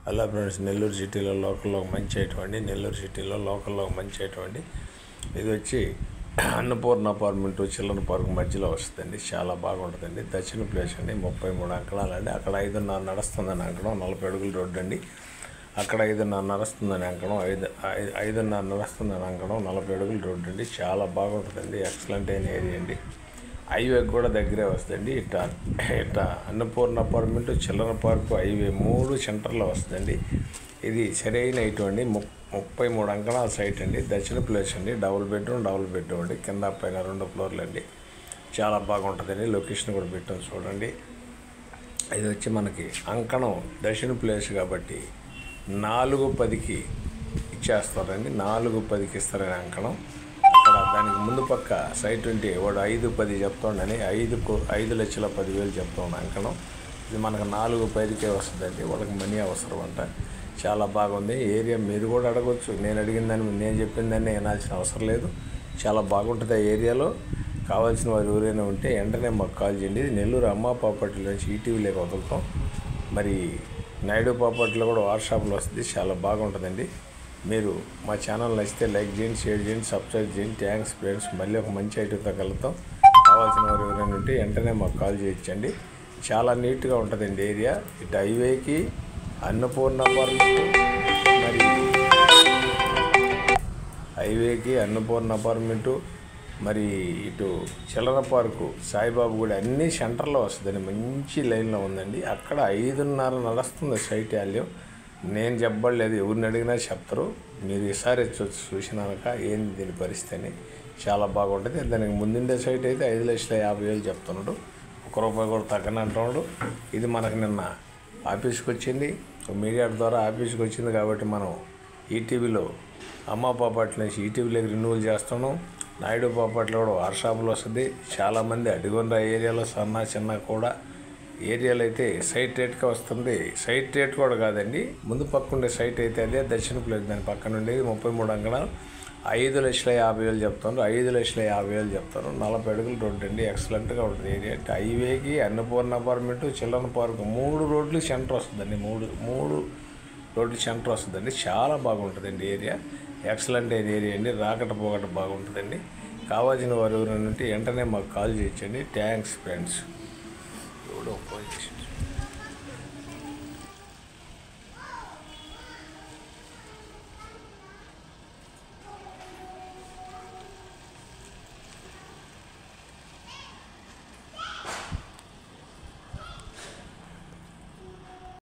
అలా ఫ్రెండ్స్, నెల్లూరు సిటీలో లోకల్లో మంచి అటువంటి నెల్లూరు సిటీలో లోకల్లో మంచి అటువంటి ఇది వచ్చి అన్నపూర్ణ అపార్ట్మెంట్ చిల్డ్రన్ పార్క్ మధ్యలో వస్తుందండి. చాలా బాగుంటుందండి. దక్షిణ ప్లేస్ అండి. 33 అంకణాలు అండి. అక్కడ 5:30 నడుస్తుందని అంకణం. 40 అడుగుల రోడ్డు అండి. అక్కడ 5:30 నడుస్తుందని అంకణం. 5:30 నడుస్తుందని అంకణం. 40 అడుగుల రోడ్డు అండి. చాలా బాగుంటుందండి. ఎక్సలెంట్ అయిన ఏరియా అండి. హైవేకి కూడా దగ్గరే వస్తుందండి. ఇట్లా Annapurna apartment, children park, highway 3 సెంటర్లో వస్తుందండి. ఇది సరైన ఇటువంటి 33 అంకణాల సైట్ అండి. దక్షిణ ప్లేస్ అండి. డబుల్ బెడ్రూమ్ అండి. కింద పైన 2 ఫ్లోర్లు అండి. చాలా బాగుంటుందండి. లొకేషన్ కూడా పెట్టాం చూడండి. ఇది వచ్చి మనకి అంకణం దక్షిణ ప్లేస్ కాబట్టి 4:10కి ఇచ్చేస్తారండి. 4:10కి ఇస్తారని అంకణం. అక్కడ దానికి ముందు పక్క సైట్ ఉంటే వాడు 5:10 చెప్తాడని 5,10,000 చెప్తాడు అంకణం. ఇది మనకు 4:10కే వస్తుందండి. వాళ్ళకి మనీ అవసరం అంట. చాలా బాగుంది ఏరియా. మీరు కూడా అడగవచ్చు. నేను చెప్పిన దాన్ని వినాల్సిన అవసరం లేదు. చాలా బాగుంటుంది ఆ ఏరియాలో. కావాల్సిన వారు ఎవరైనా ఉంటే వెంటనే మాకు కాల్ చేయండి. ఇది నెల్లూరు అమ్మ ప్రాపర్టీలో నుంచి ఈటీవీలోకి వదులుతాం. మరి నాయుడు ప్రాపర్టీలో కూడా వాట్సాప్లో వస్తుంది. చాలా బాగుంటుందండి. మీరు మా ఛానల్ నచ్చితే లైక్ చేయండి, షేర్ చేయండి, సబ్స్క్రైబ్ చేయండి. Thanks friends. మళ్ళీ ఒక మంచి ఐటెంతో కలుగుతాం. కావాల్సిన వారు ఎవరైనా ఉంటే వెంటనే మాకు కాల్ చేయొచ్చండి. చాలా నీట్గా ఉంటుందండి ఏరియా. ఇటు హైవేకి అన్నపూర్ణ అపార్ట్మెంట్, మరి హైవేకి అన్నపూర్ణ అపార్ట్మెంటు, మరి ఇటు చిల్డ్రన్ పార్కు, సాయిబాబు గుడి అన్నీ సెంటర్లో వస్తుందండి. మంచి లైన్లో ఉందండి. అక్కడ 5:30 నడుస్తుంది సైట్ వాల్యూ. నేను చెప్పలేదు, ఎవరిని అడిగినా చెప్తారు. మీరు ఈసారి చూసినాక ఏంది దీని పరిస్థితి అని. చాలా బాగుంటుంది. దానికి ముందుండే సైట్ అయితే 5,50,000 చెప్తున్నాడు. ₹1 కూడా తగ్గనంటున్నాడు. ఇది మనకు నిన్న ఆఫీస్కి వచ్చింది. మీడియా ద్వారా ఆఫీస్కి వచ్చింది కాబట్టి మనం ఈటీవీలో అమ్మ ప్రాపర్టీ నుంచి ఈటీవీలోకి రెన్యూవల్ చేస్తున్నాం. నాయుడు ప్రాపర్టీలో కూడా వాట్సాప్లో వస్తుంది. చాలామంది అడిగిన ఏరియాలో చిన్న కూడా ఏరియాలో అయితే సైట్ రేట్గా వస్తుంది. సైట్ రేట్ కూడా కాదండి, ముందు పక్క ఉండే సైట్ అయితే అదే దక్షిణ ప్లేస్. దాని పక్కన ఉండేది 33 అంకణాలు. 5,50,000 చెప్తాను. 5,50,000 చెప్తాను. 40 అడుగుల రోడ్డు అండి. ఎక్సలెంట్గా ఉంటుంది ఏరియా. హైవేకి అన్నపూర్ణ అపార్ట్మెంటు, చిల్డ్రన్ పార్కు 3 రోడ్లు సెంటర్ వస్తుందండి. మూడు రోడ్లు సెంటర్ వస్తుందండి. చాలా బాగుంటుందండి ఏరియా. ఎక్సలెంట్ అయిన ఏరియా అండి. రాకట పోకట బాగుంటుందండి. కావాల్సిన వారు ఎవరైనా ఉంటే వెంటనే మాకు కాల్ చేయొచ్చండి. Thanks friends. ఎవడో ఫోన్ చేసి